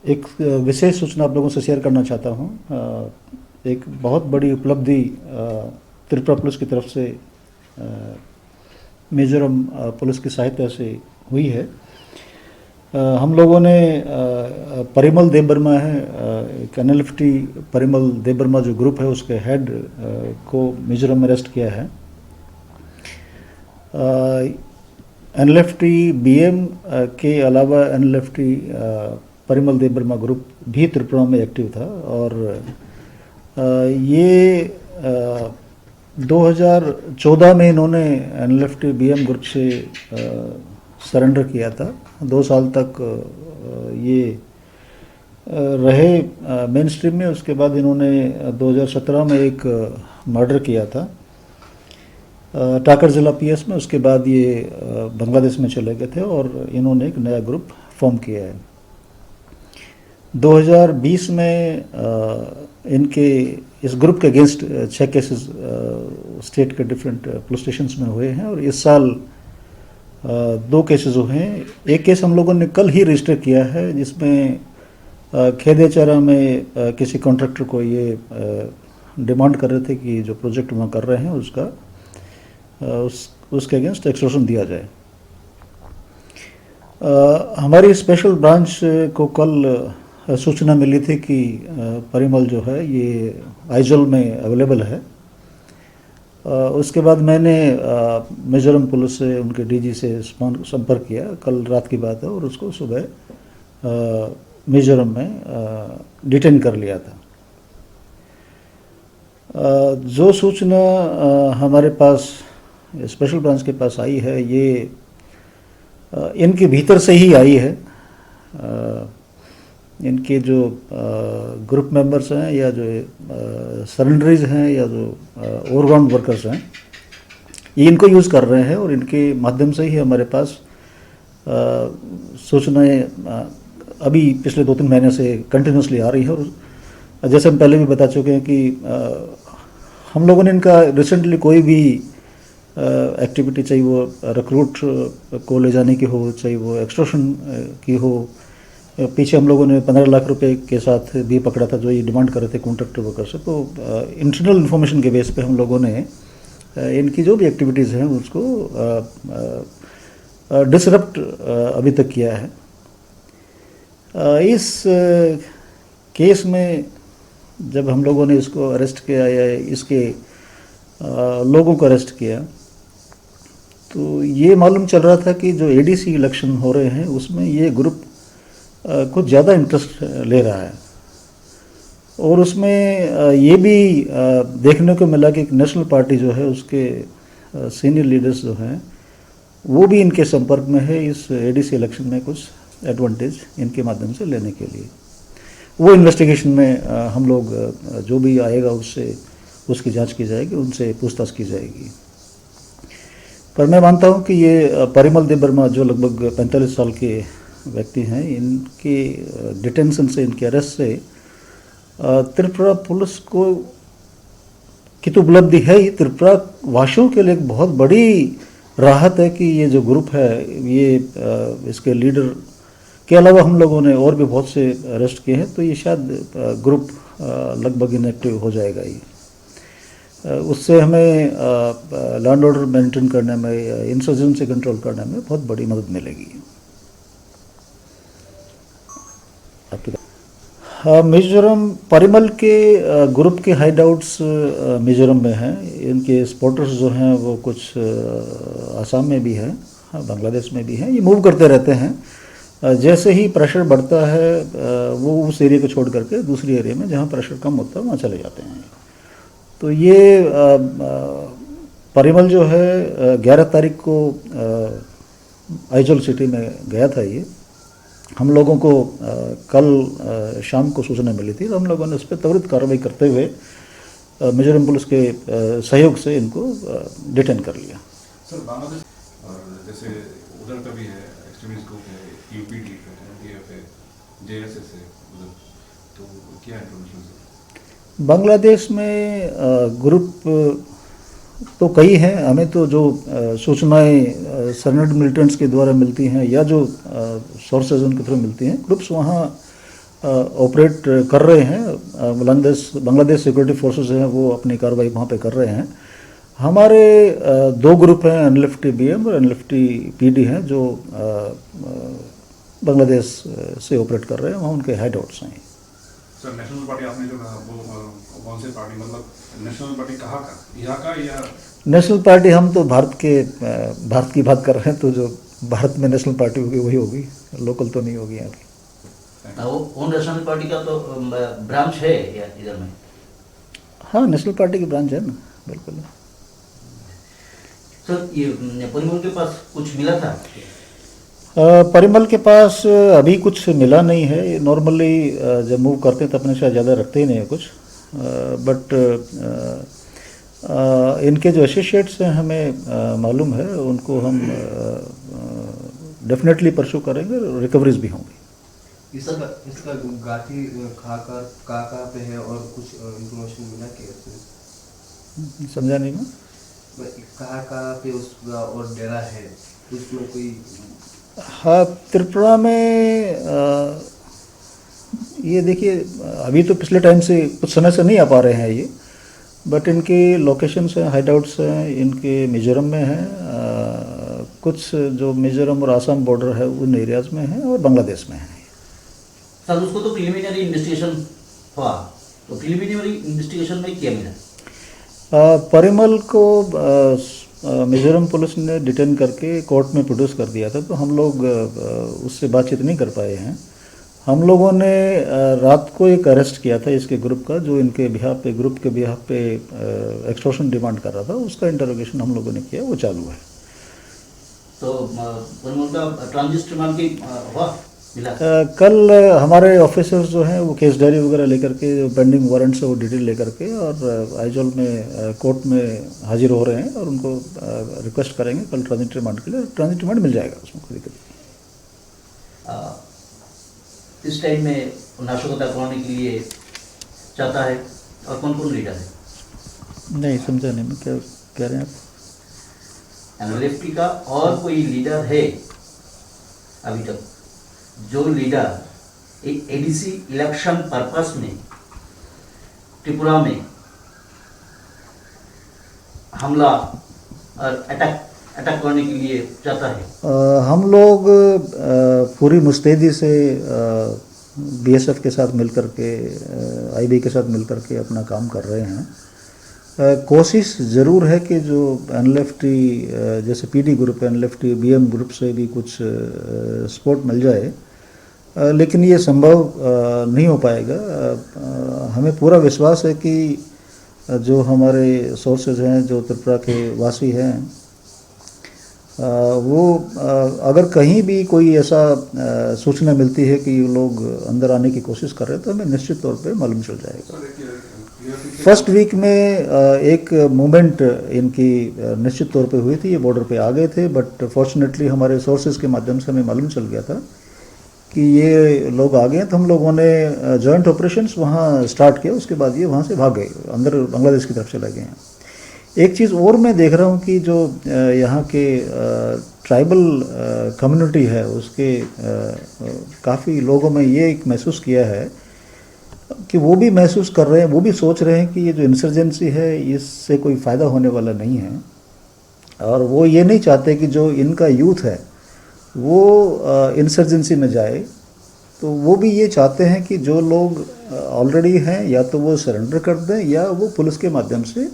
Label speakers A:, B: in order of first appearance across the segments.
A: एक विशेष सूचना आप लोगों से शेयर करना चाहता हूँ। एक बहुत बड़ी उपलब्धि त्रिपुरा पुलिस की तरफ से मिजोरम पुलिस की सहायता से हुई है। हम लोगों ने परिमल देबबर्मा है, एक एनएलएफटी परिमल देबबर्मा जो ग्रुप है उसके हेड को मिजोरम में अरेस्ट किया है। एनएलएफटी बीएम के अलावा एनएलएफटी परिमल देबबर्मा ग्रुप भी त्रिपुरा में एक्टिव था और ये 2014 में इन्होंने एनएलएफटी बीएम ग्रुप से सरेंडर किया था। 2 साल तक ये रहे मेन स्ट्रीम में। उसके बाद इन्होंने 2017 में एक मर्डर किया था टाकर ज़िला पीएस में। उसके बाद ये बांग्लादेश में चले गए थे और इन्होंने एक नया ग्रुप फॉर्म किया है। 2020 में इनके इस ग्रुप के अगेंस्ट 6 केसेस स्टेट के डिफरेंट पुलिस स्टेशंस में हुए हैं और इस साल 2 केसेस हुए हैं। एक केस हम लोगों ने कल ही रजिस्टर किया है जिसमें खेदेचारा में किसी कॉन्ट्रैक्टर को ये डिमांड कर रहे थे कि जो प्रोजेक्ट वहाँ कर रहे हैं उसका उसके अगेंस्ट एक्सटॉर्शन दिया जाए। हमारी स्पेशल ब्रांच को कल सूचना मिली थी कि परिमल जो है ये आइजोल में अवेलेबल है। उसके बाद मैंने मिजोरम पुलिस से उनके डीजी से संपर्क किया, कल रात की बात है, और उसको सुबह मिजोरम में डिटेन कर लिया था। जो सूचना हमारे पास स्पेशल ब्रांच के पास आई है ये इनके भीतर से ही आई है। इनके जो ग्रुप मेंबर्स हैं या जो सरेंडरीज हैं या जो ओवरग्राउंड वर्कर्स हैं ये इनको यूज़ कर रहे हैं और इनके माध्यम से ही हमारे पास सूचनाएं अभी पिछले 2-3 महीने से कंटिन्यूसली आ रही है। और जैसे हम पहले भी बता चुके हैं कि हम लोगों ने इनका रिसेंटली कोई भी एक्टिविटी, चाहे वो रिक्रूट को ले जाने की हो, चाहे वो एक्सटॉर्शन की हो, पीछे हम लोगों ने 15 लाख रुपए के साथ भी पकड़ा था जो ये डिमांड कर रहे थे कॉन्ट्रैक्टर वर्कर से। तो इंटरनल इन्फॉर्मेशन के बेस पे हम लोगों ने इनकी जो भी एक्टिविटीज़ हैं उसको डिसरप्ट अभी तक किया है। इस केस में जब हम लोगों ने इसको अरेस्ट किया या इसके लोगों को अरेस्ट किया तो ये मालूम चल रहा था कि जो एडीसी इलेक्शन हो रहे हैं उसमें ये ग्रुप कुछ ज़्यादा इंटरेस्ट ले रहा है और उसमें ये भी देखने को मिला कि एक नेशनल पार्टी जो है उसके सीनियर लीडर्स जो हैं वो भी इनके संपर्क में है इस एडीसी इलेक्शन में कुछ एडवांटेज इनके माध्यम से लेने के लिए। वो इन्वेस्टिगेशन में हम लोग जो भी आएगा उससे उसकी जांच की जाएगी, उनसे पूछताछ की जाएगी। पर मैं मानता हूं कि ये परिमल देबबर्मा जो लगभग 45 साल के व्यक्ति हैं, इनके डिटेंशन से, इनके अरेस्ट से त्रिपुरा पुलिस को की तो उपलब्धि है ही, त्रिपुरा वासियों के लिए एक बहुत बड़ी राहत है कि ये जो ग्रुप है ये इसके लीडर के अलावा हम लोगों ने और भी बहुत से अरेस्ट किए हैं। तो ये शायद ग्रुप लगभग इनएक्टिव हो जाएगा ही। उससे हमें लैंड ऑर्डर मेंटेन करने में, इंसर्जेंसी कंट्रोल करने में बहुत बड़ी मदद मिलेगी। मिजोरम परिमल के ग्रुप के हाइड आउट्स मिजोरम में हैं। इनके सपोर्टर्स जो हैं वो कुछ आसाम में भी हैं, बांग्लादेश में भी हैं। ये मूव करते रहते हैं। जैसे ही प्रेशर बढ़ता है वो उस एरिया को छोड़ करके दूसरी एरिया में जहाँ प्रेशर कम होता है वहाँ चले जाते हैं। तो ये परिमल जो है 11 तारीख को आइजोल सिटी में गया था। ये हम लोगों को कल शाम को सूचना मिली थी तो हम लोगों ने उस पर त्वरित कार्रवाई करते हुए मिजोरम पुलिस के सहयोग से इनको डिटेन कर लिया।
B: सर, बांग्लादेश और जैसे उधर का भी है एक्सट्रीमिस्ट ग्रुप है, यूपीडी है, डीएफ है, जेएसएस है उधर, तो क्या इन्फॉर्मेशन सर?
A: बांग्लादेश में ग्रुप तो कई हैं। हमें तो जो सूचनाएं सरेंडर्ड मिलिटेंट्स के द्वारा मिलती हैं या जो सोर्सेज उनके थ्रू मिलती हैं, ग्रुप्स वहाँ ऑपरेट कर रहे हैं। बांग्लादेश सिक्योरिटी फोर्सेस हैं, वो अपनी कार्रवाई वहाँ पे कर रहे हैं। हमारे दो ग्रुप हैं, एनएलएफटी बीएम और एनएलएफटी पीडी हैं, जो बांग्लादेश से ऑपरेट कर रहे हैं, वहाँ उनके हेड आउट्स हैं।
B: सर, नेशनल पार्टी आपने जो कहा वो कौन सी पार्टी, मतलब नेशनल पार्टी कहाँ का, यहाँ का या?
A: नेशनल पार्टी, हम तो भारत की बात कर रहे हैं, तो जो भारत में नेशनल पार्टी होगी वही होगी, लोकल तो नहीं होगी यहाँ की।
C: वो नेशनल पार्टी का तो ब्रांच है या इधर में?
A: हाँ, नेशनल पार्टी की ब्रांच है ना, बिल्कुल।
C: सर, ये परिमल के पास कुछ मिला था?
A: परिमल के पास अभी कुछ मिला नहीं है। नॉर्मली जब मूव करते हैं तो अपने साथ ज़्यादा रखते ही नहीं है कुछ, बट इनके जो एसोसिएट्स हैं हमें मालूम है, उनको हम डेफिनेटली परस्यू करेंगे, रिकवरीज भी होंगी।
D: इसका गाठी खाकर कहाँ पे है और कुछ इंफॉर्मेशन मिला क्या?
A: समझा नहीं मैं।
D: कहाँ पे उसका और डेरा है, उसमें कोई?
A: हाँ, त्रिपुरा में ये देखिए, अभी तो पिछले टाइम से कुछ समय से नहीं आ पा रहे हैं ये, बट इनके लोकेशंस हैं, हाइड आउट्स हैं, इनके मिजोरम में हैं, कुछ जो मिजोरम और आसाम बॉर्डर है उन एरियाज़ में हैं, और बांग्लादेश में हैं।
C: सर, उसको तो प्रिलिमिनरी इन्वेस्टिगेशन हुआ, तो प्रिलिमिनरी इन्वेस्टिगेशन में क्या मिला?
A: परिमल को मिजोरम पुलिस ने डिटेन करके कोर्ट में प्रोड्यूस कर दिया था, तो हम लोग उससे बातचीत नहीं कर पाए हैं। हम लोगों ने रात को एक अरेस्ट किया था इसके ग्रुप का, जो इनके ग्रुप के बिहाफ पे एक्सटॉर्शन डिमांड कर रहा था। उसका इंटरोगेशन हम लोगों ने किया, वो चालू है।
C: तो परिमल का ट्रांजिट रिमांड की हुआ मिला?
A: कल हमारे ऑफिसर्स जो हैं वो केस डायरी वगैरह लेकर के, जो पेंडिंग वारंट्स है वो डिटेल लेकर के, और आइजोल में कोर्ट में हाजिर हो रहे हैं, और उनको रिक्वेस्ट करेंगे कल ट्रांजिट रिमांड के लिए। ट्रांजिट रिमांड मिल जाएगा, उसमें कोई दिक्कत नहीं।
C: इस टाइम में नाशकता करवाने के लिए चाहता है, और कौन कौन लीडर है?
A: नहीं समझा नहीं मैं, क्या कह रहे हैं आप?
C: एनएलएफटी का और कोई लीडर है अभी तक, जो लीडर एडीसी इलेक्शन पर्पस में त्रिपुरा में हमला और अटैक करने के लिए चाहता है? हम लोग
A: पूरी मुस्तैदी से बीएसएफ के साथ मिलकर के, आईबी के साथ मिलकर के अपना काम कर रहे हैं। कोशिश ज़रूर है कि जो एनएलएफटी जैसे पीडी ग्रुप है, एनएलएफटी बीएम ग्रुप से भी कुछ सपोर्ट मिल जाए, लेकिन ये संभव नहीं हो पाएगा। हमें पूरा विश्वास है कि जो हमारे सोर्सेज हैं, जो त्रिपुरा के वासी हैं, वो अगर कहीं भी कोई ऐसा सूचना मिलती है कि लोग अंदर आने की कोशिश कर रहे हैं, तो हमें निश्चित तौर पे मालूम चल जाएगा। फर्स्ट वीक में एक मूवमेंट इनकी निश्चित तौर पे हुई थी, ये बॉर्डर पे आ गए थे, बट फॉर्चुनेटली हमारे सोर्सेज के माध्यम से हमें मालूम चल गया था कि ये लोग आ गए हैं, तो हम लोगों ने जॉइंट ऑपरेशंस वहाँ स्टार्ट किया। उसके बाद ये वहाँ से भाग गए, अंदर बांग्लादेश की तरफ चले गए हैं। एक चीज़ और मैं देख रहा हूँ कि जो यहाँ के ट्राइबल कम्युनिटी है, उसके काफ़ी लोगों में ये एक महसूस किया है कि वो भी महसूस कर रहे हैं, वो भी सोच रहे हैं कि ये जो इंसर्जेंसी है इससे कोई फ़ायदा होने वाला नहीं है, और वो ये नहीं चाहते कि जो इनका यूथ है वो इंसर्जेंसी में जाए। तो वो भी ये चाहते हैं कि जो लोग ऑलरेडी हैं या तो वो सरेंडर कर दें, या वो पुलिस के माध्यम से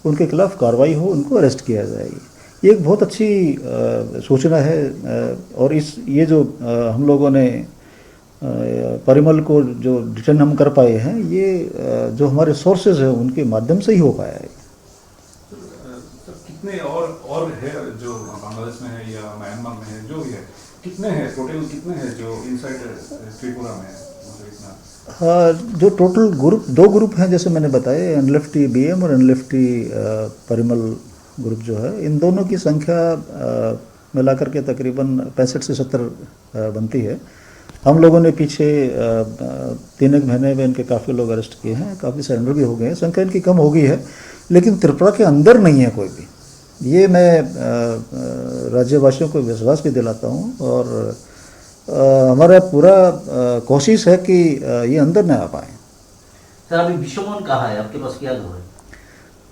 A: उनके खिलाफ कार्रवाई हो, उनको अरेस्ट किया जाएगी। ये एक बहुत अच्छी सूचना है। और ये जो हम लोगों ने परिमल को जो डिटेन हम कर पाए हैं, ये जो हमारे सोर्सेज हैं उनके माध्यम से ही हो पाया है।
B: कितने और है जो बांग्लादेश में है या म्यांमार में है, जो भी है, कितने हैं टोटल, कितने हैं जो इनसाइड त्रिपुरा में है?
A: हाँ, जो टोटल दो ग्रुप हैं जैसे मैंने बताया, एनएलएफटी बीएम और एनएलएफटी परिमल ग्रुप जो है, इन दोनों की संख्या मिलाकर के तकरीबन 65 से 70 बनती है। हम लोगों ने पीछे 3 महीने में इनके काफ़ी लोग अरेस्ट किए हैं, काफ़ी सरेंडर भी हो गए हैं, संख्या इनकी कम हो गई है, लेकिन त्रिपुरा के अंदर नहीं है कोई भी। ये मैं राज्यवासियों को विश्वास भी दिलाता हूँ, और हमारा पूरा कोशिश है कि ये अंदर न आ पाए।
C: सर अभी विश्वमोहन कहाँ है, आपके पास क्या खबर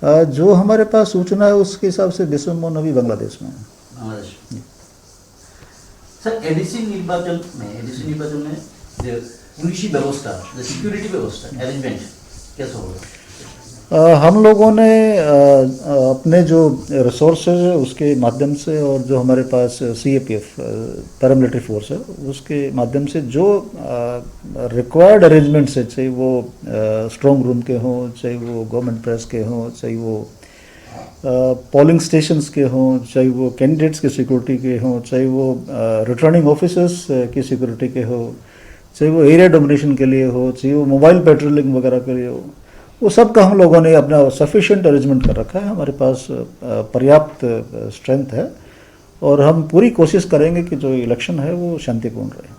C: है?
A: जो हमारे पास सूचना है उसके हिसाब से विश्वमोहन अभी बांग्लादेश में है।
C: बांग्लादेश में। सर एडीसी निर्वाचन में जो पुलिसी व्यवस्था, जो सिक्योरिटी व्यवस्था अरेंजमेंट कैसे होगा?
A: हम लोगों ने अपने जो रिसोर्सेज है उसके माध्यम से और जो हमारे पास CAPF पैरामिलिट्री फोर्स है उसके माध्यम से जो रिक्वायर्ड अरेंजमेंट्स है, चाहे वो स्ट्रॉन्ग रूम के हों, चाहे वो गवर्नमेंट प्रेस के हों, चाहे वो पोलिंग स्टेशंस के हों, चाहे वो कैंडिडेट्स के सिक्योरिटी के हों, चाहे वो रिटर्निंग ऑफिसर्स की सिक्योरिटी के हो, चाहे वो एरिया डोमिनेशन के लिए हो, चाहे वो मोबाइल पेट्रोलिंग वगैरह के लिए हो, वो सब का हम लोगों ने अपना सफिशिएंट अरेंजमेंट कर रखा है। हमारे पास पर्याप्त स्ट्रेंथ है और हम पूरी कोशिश करेंगे कि जो इलेक्शन है वो शांतिपूर्ण रहे।